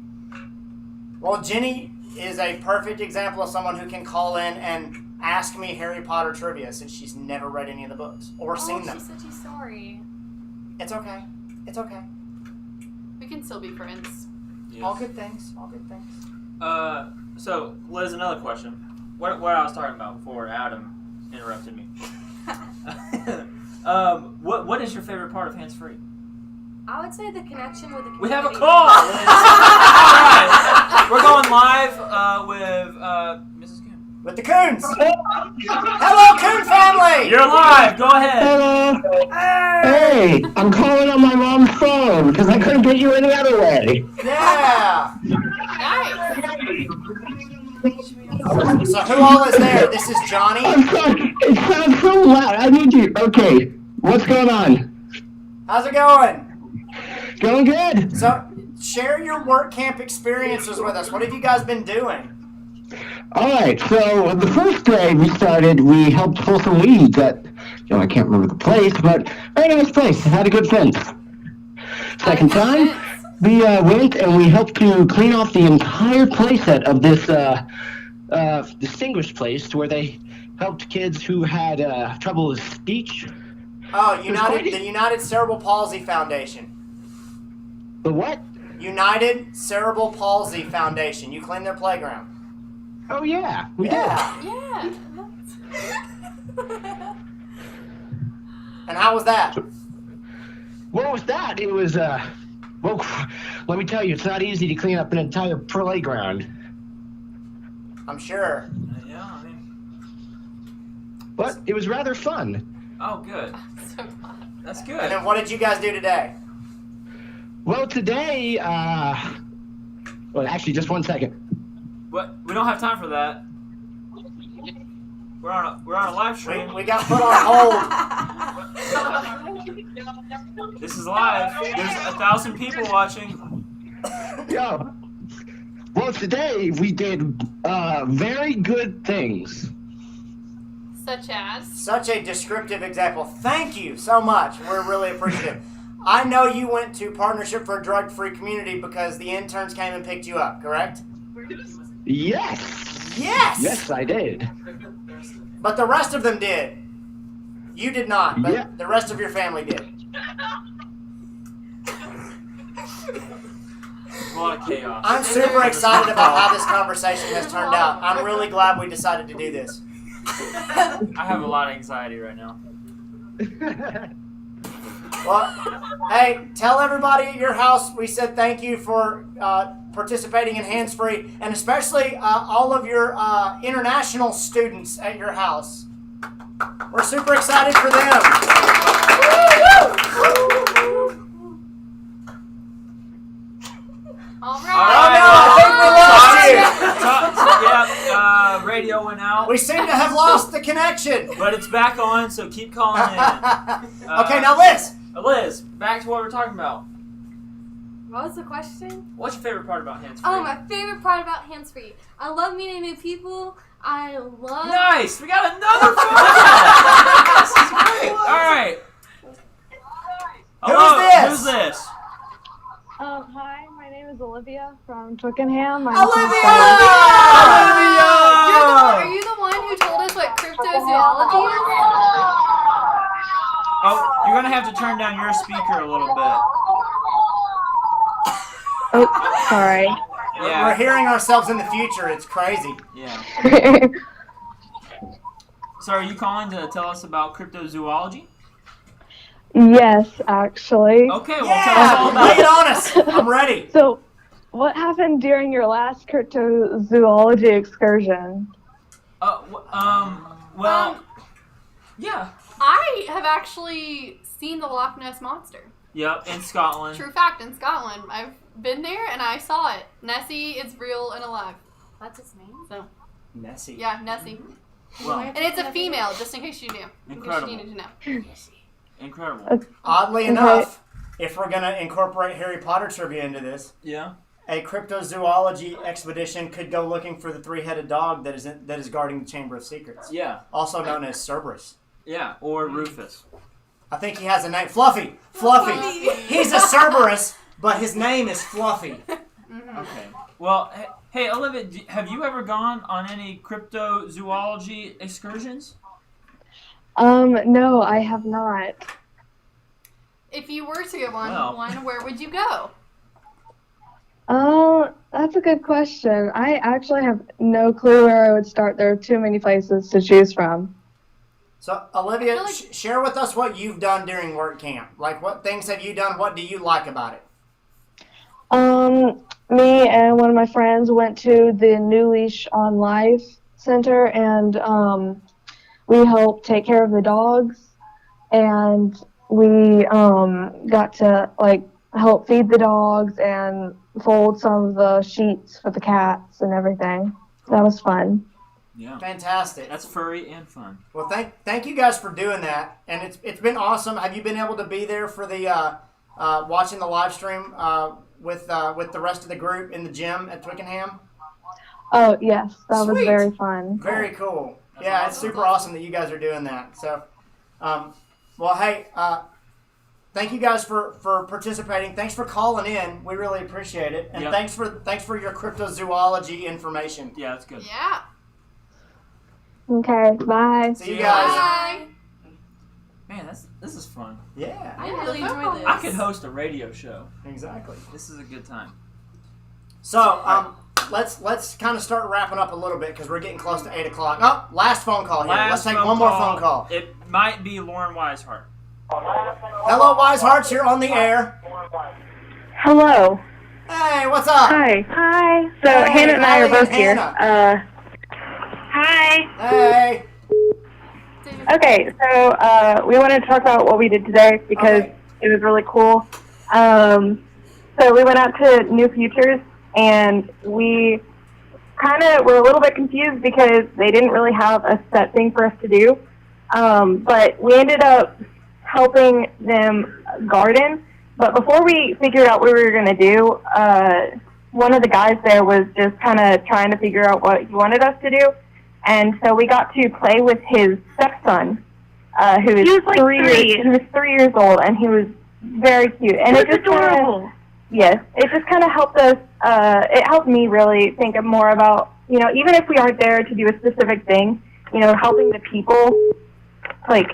B: Well, Jenny is a perfect example of someone who can call in and ask me Harry Potter trivia since she's never read any of the books or seen them.
F: She said she's sorry.
B: It's okay. It's okay.
D: We can still be friends.
C: Yes.
B: All good things. All good things.
C: So, Liz, another question. What I was talking about before Adam interrupted me. What is your favorite part of Hands Free?
F: I would say the connection with the community.
C: We have a call! Alright, we're going live with Mrs. Coon.
B: With the Coons. Hello, Coon family.
C: You're live, go ahead.
H: Hello. Hey, I'm calling on my mom's phone because I couldn't get you any other way.
B: Yeah.
D: Nice.
B: So who all is there? This is Johnny.
H: I'm sorry. It sounds so loud. I need you. Okay, what's going on?
B: How's it going?
H: Going good.
B: So share your work camp experiences with us. What have you guys been doing?
H: All right, so the first day we started, we helped pull some weeds at, I can't remember the place, but very nice place. Had a good fence. Second time, we went and we helped to clean off the entire playset of this distinguished place where they helped kids who had trouble with speech.
B: Oh, the United Cerebral Palsy Foundation.
H: The what?
B: United Cerebral Palsy Foundation. You cleaned their playground.
H: Oh, yeah, we did.
D: Yeah.
B: And how was that?
H: What was that? It was, well, let me tell you, it's not easy to clean up an entire playground.
B: I'm sure.
C: Yeah, I mean...
H: But it was rather fun.
C: Oh, good.
D: So fun.
C: That's
B: And
C: good.
B: then what did you guys do today?
H: Well, today, well, actually, just one second.
C: What? We don't have time for that. We're on a live stream.
B: We got put on hold.
C: This is live. There's 1,000 people watching.
H: Yeah. Well, today we did very good things.
D: Such as?
B: Such a descriptive example. Thank you so much. We're really appreciative. I know you went to Partnership for a Drug-Free Community because the interns came and picked you up, correct?
H: Yes.
B: Yes!
H: Yes, I did.
B: But the rest of them did. You did not, but
H: Yeah.
B: the rest of your family did.
C: A lot of chaos.
B: I'm super excited about how this conversation has turned out. I'm really glad we decided to do this.
C: I have a lot of anxiety right now.
B: Well, hey, tell everybody at your house we said thank you for participating in Hands Free, and especially all of your international students at your house. We're super excited for them.
D: All right.
B: Oh no, I think we lost you.
C: Yeah, radio went out.
B: We seem to have lost the connection.
C: But it's back on, so keep calling in.
B: Okay, now Liz.
C: Liz, back to what we're talking about.
F: What was the question?
C: What's your favorite part about Hands Free?
F: Oh, my favorite part about Hands Free. I love meeting new people. I love...
C: Nice! We got another phone call! This is great! Alright. Hello, who's this?
I: Hi, my name is Olivia from Twickenham.
B: Olivia!
D: Are you the one who told us what cryptozoology is?
C: Oh, you're gonna have to turn down your speaker a little bit.
I: Oh, sorry.
C: Yeah.
B: We're hearing ourselves in the future. It's crazy.
C: Yeah. So are you calling to tell us about cryptozoology?
I: Yes, actually.
C: Okay, well tell us all
B: Yeah,
C: about
B: lay it
C: it.
B: on us. I'm ready.
I: So, what happened during your last cryptozoology excursion?
C: Well, yeah.
D: I have actually seen the Loch Ness Monster.
C: Yep, in Scotland.
D: True fact, in Scotland. I've been there and I saw it. Nessie is real and alive.
F: That's its name?
D: So,
C: Nessie.
D: yeah, Nessie.
C: Well,
D: And it's a female, just in case you knew.
C: Incredible.
D: In case you needed to know.
C: incredible.
B: Oddly enough, if we're going to incorporate Harry Potter trivia into this,
C: Yeah.
B: a cryptozoology expedition could go looking for the three-headed dog that is guarding the Chamber of Secrets.
C: Yeah.
B: Also known as Cerberus.
C: Yeah, or Rufus.
B: I think he has a name. Fluffy. Fluffy. He's a Cerberus, but his name is Fluffy.
C: Okay. Well, hey, Olivia, have you ever gone on any cryptozoology excursions?
I: No, I have not.
D: If you were to go on
C: Well.
D: one, where would you go?
I: That's a good question. I actually have no clue where I would start. There are too many places to choose from.
B: So, Olivia,
D: I feel like-
B: share with us what you've done during work camp. Like, what things have you done? What do you like about it?
I: Me and one of my friends went to the New Leash on Life Center, and we helped take care of the dogs, and we got to like help feed the dogs and fold some of the sheets for the cats and everything. That was fun.
C: Yeah.
B: Fantastic.
C: That's furry and fun.
B: Well, thank you guys for doing that, and it's been awesome. Have you been able to be there for the watching the live stream with the rest of the group in the gym at Twickenham?
I: Oh, yes, that was
B: Sweet.
I: very fun.
B: Very cool.
C: That's
B: Yeah, it's
C: awesome.
B: super awesome that you guys are doing that. So, well, hey, thank you guys for participating. Thanks for calling in. We really appreciate it, and
C: Yep.
B: thanks for your cryptozoology information.
C: Yeah, that's good.
D: Yeah.
I: Okay, bye.
B: See you guys.
D: Bye.
C: Man, this is fun.
B: Yeah,
F: I
D: Yeah,
F: really
D: the
F: enjoy
D: phone
F: this.
C: I could host a radio show.
B: exactly.
C: This is a good time.
B: So, let's kind of start wrapping up a little bit because we're getting close to 8 o'clock. Oh, last phone call here. Let's take one more phone call.
C: It might be Lauren Weishart.
B: Hello, Wise Hearts. You're on the air.
J: Hello.
B: Hey, what's up?
J: Hi. Hi. So
B: Hey,
J: Hannah and I are
B: Allie and
J: both here.
B: Hannah.
J: Hi.
B: Hey.
J: Okay, so we wanted to talk about what we did today because
B: Okay.
J: it was really cool. So we went out to New Futures and we kind of were a little bit confused because they didn't really have a set thing for us to do. But we ended up helping them garden. But before we figured out what we were going to do, one of the guys there was just kind of trying to figure out what he wanted us to do. And so we got to play with his stepson, who is
K: He was like
J: 3
K: 3.
J: years. He was 3 years old, and he was very cute. And it just
K: adorable.
J: Yes, it just kind of helped us. It helped me really think of more about, even if we aren't there to do a specific thing, helping the people, like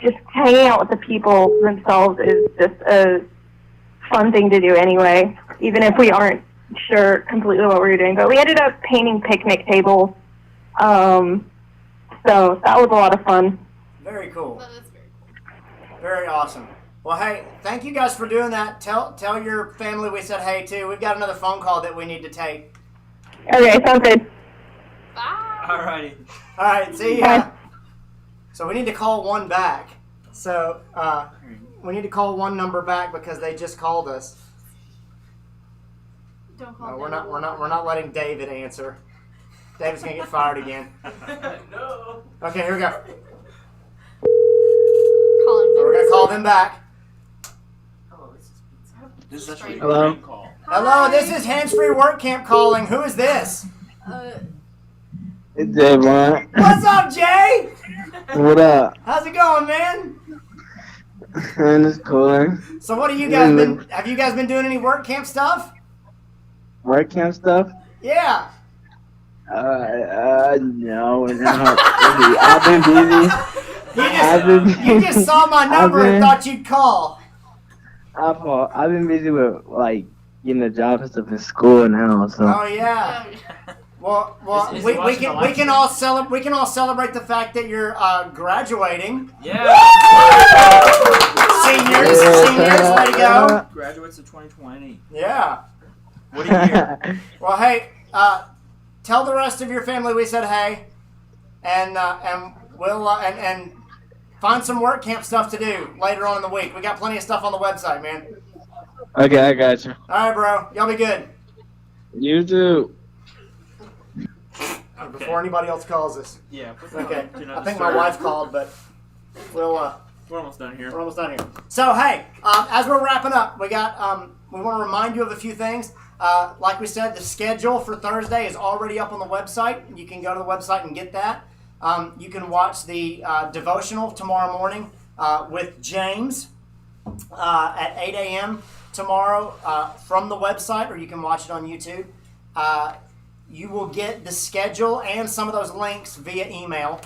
J: just hanging out with the people themselves is just a fun thing to do anyway, even if we aren't sure completely what we were doing. But we ended up painting picnic tables. So that was a lot of fun.
B: Very cool.
D: That is very cool.
B: Very awesome. Well, hey, thank you guys for doing that. Tell your family we said hey too. We've got another phone call that we need to take.
J: Okay, sounds good.
D: Bye.
C: Alrighty.
B: All right, see ya. So we need to call one back. So we need to call one number back because they just called us.
D: Don't call
B: No,
D: me.
B: we're not letting David answer. David's gonna get fired again.
C: No.
B: Okay, here we go.
D: Calling
B: So we're gonna call them back.
C: This is actually a
H: Hello?
C: great call.
B: Hello, this is Hands-Free Workcamp calling. Who is this?
H: It's Javon.
B: What's up, Jay?
H: What up?
B: How's it going, man?
H: And it's cooler.
B: So what have you guys been? Have you guys been doing any work camp stuff?
H: Work camp stuff?
B: Yeah.
H: No, not really. I've been busy.
B: You just saw my number and thought you'd call.
H: I've been busy with getting a job and stuff in school now. So
B: Oh yeah. Well,
C: Is
B: we
C: he watching the live
B: can all celebrate the fact that you're graduating.
C: Yeah.
B: Seniors, way to go.
C: Graduates of 2020.
B: Yeah.
C: What do you hear?
B: Well, hey, tell the rest of your family we said hey, and we'll and find some work camp stuff to do later on in the week. We got plenty of stuff on the website, man.
H: Okay, I got you.
B: All right, bro. Y'all be good.
H: You too.
B: Before anybody else calls us.
C: Yeah.
B: Okay.
C: Do not
B: I think my
C: disturb.
B: wife called, but we're
C: almost done here.
B: We're almost done here. So hey, as we're wrapping up, we got we want to remind you of a few things. Like we said, the schedule for Thursday is already up on the website. You can go to the website and get that. You can watch the devotional tomorrow morning with James at 8 a.m. tomorrow from the website, or you can watch it on YouTube. You will get the schedule and some of those links via email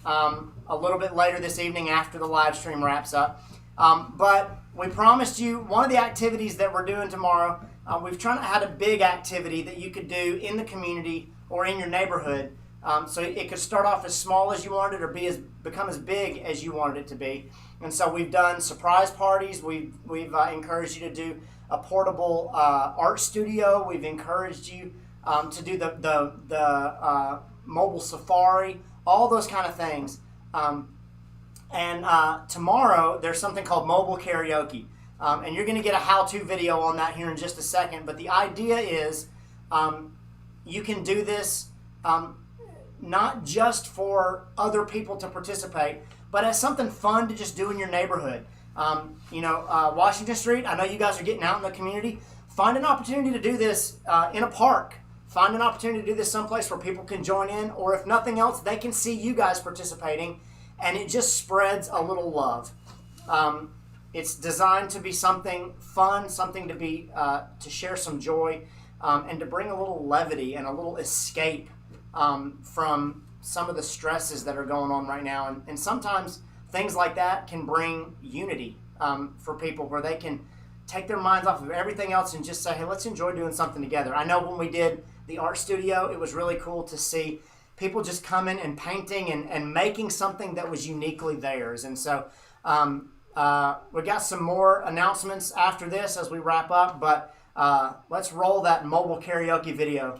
B: a little bit later this evening after the live stream wraps up. But we promised you one of the activities that we're doing tomorrow. We've tried to have a big activity that you could do in the community or in your neighborhood So it could start off as small as you wanted or become as big as you wanted it to be. And so we've done surprise parties. We've encouraged you to do a portable art studio. We've encouraged you to do the mobile safari, all those kind of things. And tomorrow there's something called mobile karaoke. And you're going to get a how-to video on that here in just a second. But the idea is you can do this not just for other people to participate, but as something fun to just do in your neighborhood. Washington Street, I know you guys are getting out in the community. Find an opportunity to do this in a park. Find an opportunity to do this someplace where people can join in, or if nothing else, they can see you guys participating, and it just spreads a little love. It's designed to be something fun, something to be to share some joy, and to bring a little levity and a little escape from some of the stresses that are going on right now. And sometimes things like that can bring unity for people, where they can take their minds off of everything else and just say, hey, let's enjoy doing something together. I know when we did the art studio, it was really cool to see people just coming and painting and making something that was uniquely theirs. And so we got some more announcements after this as we wrap up, but let's roll that mobile karaoke video.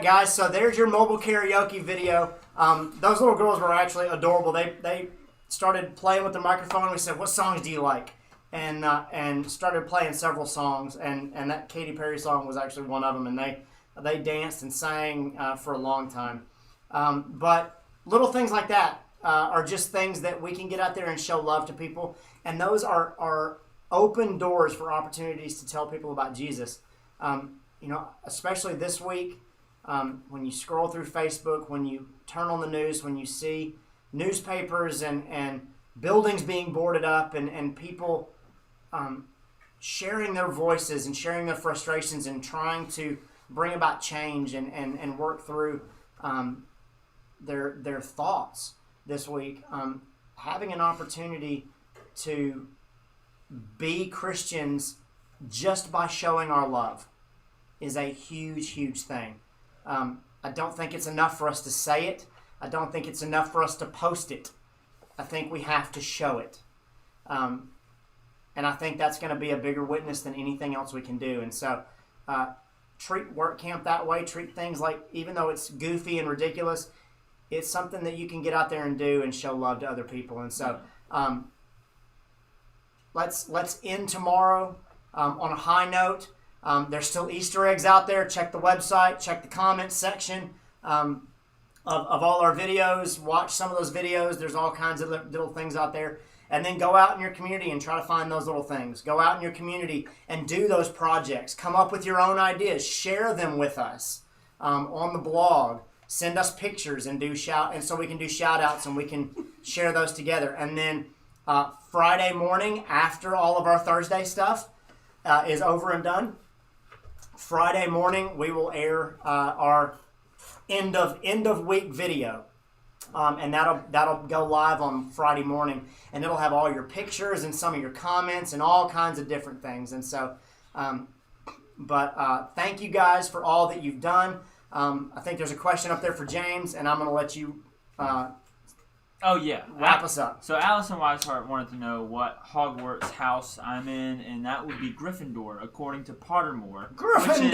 B: Guys, so there's your mobile karaoke video. Those little girls were actually adorable. They started playing with the microphone. We said, what songs do you like? And started playing several songs. And that Katy Perry song was actually one of them. And they danced and sang for a long time. But little things like that are just things that we can get out there and show love to people. And those are open doors for opportunities to tell people about Jesus. Especially this week. When you scroll through Facebook, when you turn on the news, when you see newspapers and buildings being boarded up and people sharing their voices and sharing their frustrations and trying to bring about change and work through their thoughts this week, having an opportunity to be Christians just by showing our love is a huge, huge thing. I don't think it's enough for us to say it. I don't think it's enough for us to post it. I think we have to show it. And I think that's going to be a bigger witness than anything else we can do. And so treat Workcamp that way. Treat things like, even though it's goofy and ridiculous, it's something that you can get out there and do and show love to other people. And so let's end tomorrow on a high note. There's still Easter eggs out there. Check the website. Check the comments section of all our videos. Watch some of those videos. There's all kinds of little things out there. And then go out in your community and try to find those little things. Go out in your community and do those projects. Come up with your own ideas. Share them with us on the blog. Send us pictures and so we can do shout outs and we can share those together. And then Friday morning, after all of our Thursday stuff is over and done, Friday morning we will air our end of week video, and that'll go live on Friday morning, and it'll have all your pictures and some of your comments and all kinds of different things. And so, thank you guys for all that you've done. I think there's a question up there for James, and I'm going to let you
C: Oh, yeah.
B: wrap us up.
C: So Allison Weishart wanted to know what Hogwarts house I'm in, and that would be Gryffindor, according to Pottermore.
B: Gryffindor!
C: Which is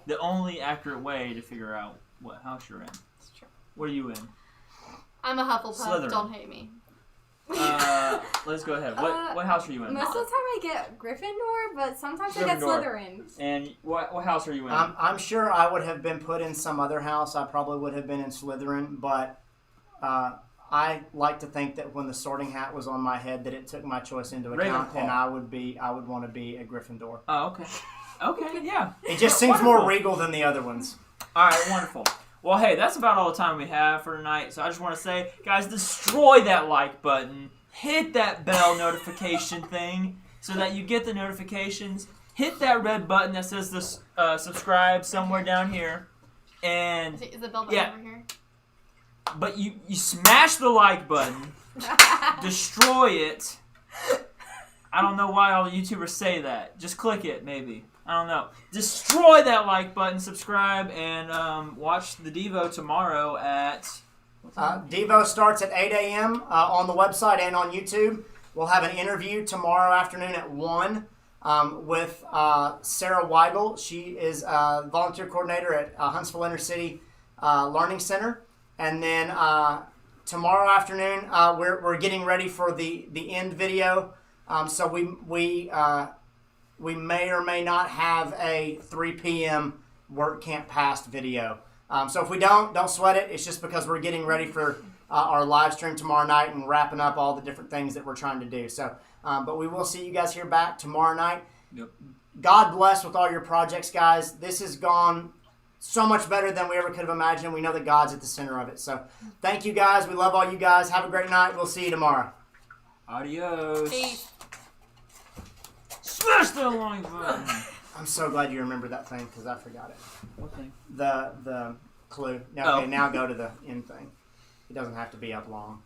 C: the only accurate way to figure out what house you're in.
D: That's true.
C: What are you in?
D: I'm a Hufflepuff.
C: Slytherin.
D: Don't hate me.
C: Let's go ahead. What house are you in?
F: Most of the time I get Gryffindor, but sometimes I get Slytherin.
C: And what house are you in?
B: I'm sure I would have been put in some other house. I probably would have been in Slytherin, but I like to think that when the Sorting Hat was on my head, that it took my choice into account,
C: Ravenclaw.
B: and I would want to be a Gryffindor.
C: Oh, okay. Okay, yeah.
B: It just seems more regal than the other ones.
C: All right, wonderful. Well, hey, that's about all the time we have for tonight. So I just want to say, guys, destroy that like button. Hit that bell notification thing so that you get the notifications. Hit that red button that says this subscribe somewhere down here. And
D: Is the bell button over here?
C: But you smash the like button, destroy it. I don't know why all the YouTubers say that. Just click it, maybe. I don't know. Destroy that like button, subscribe, and watch the Devo tomorrow at...
B: Devo starts at 8 a.m. On the website and on YouTube. We'll have an interview tomorrow afternoon at 1 with Sarah Weigel. She is a volunteer coordinator at Huntsville Inner City Learning Center. And then tomorrow afternoon, we're getting ready for the end video. So we may or may not have a 3 p.m. Workcamp Past video. So if we don't sweat it. It's just because we're getting ready for our live stream tomorrow night and wrapping up all the different things that we're trying to do. So, but we will see you guys here back tomorrow night.
C: Yep.
B: God bless with all your projects, guys. This has gone so much better than we ever could have imagined. We know that God's at the center of it. So thank you, guys. We love all you guys. Have a great night. We'll see you tomorrow.
C: Adios.
D: Peace.
C: Smash the like button.
B: I'm so glad you remembered that thing because I forgot it.
C: What thing?
B: The clue. Now,
C: Oh.
B: okay, now go to the end thing. It doesn't have to be up long.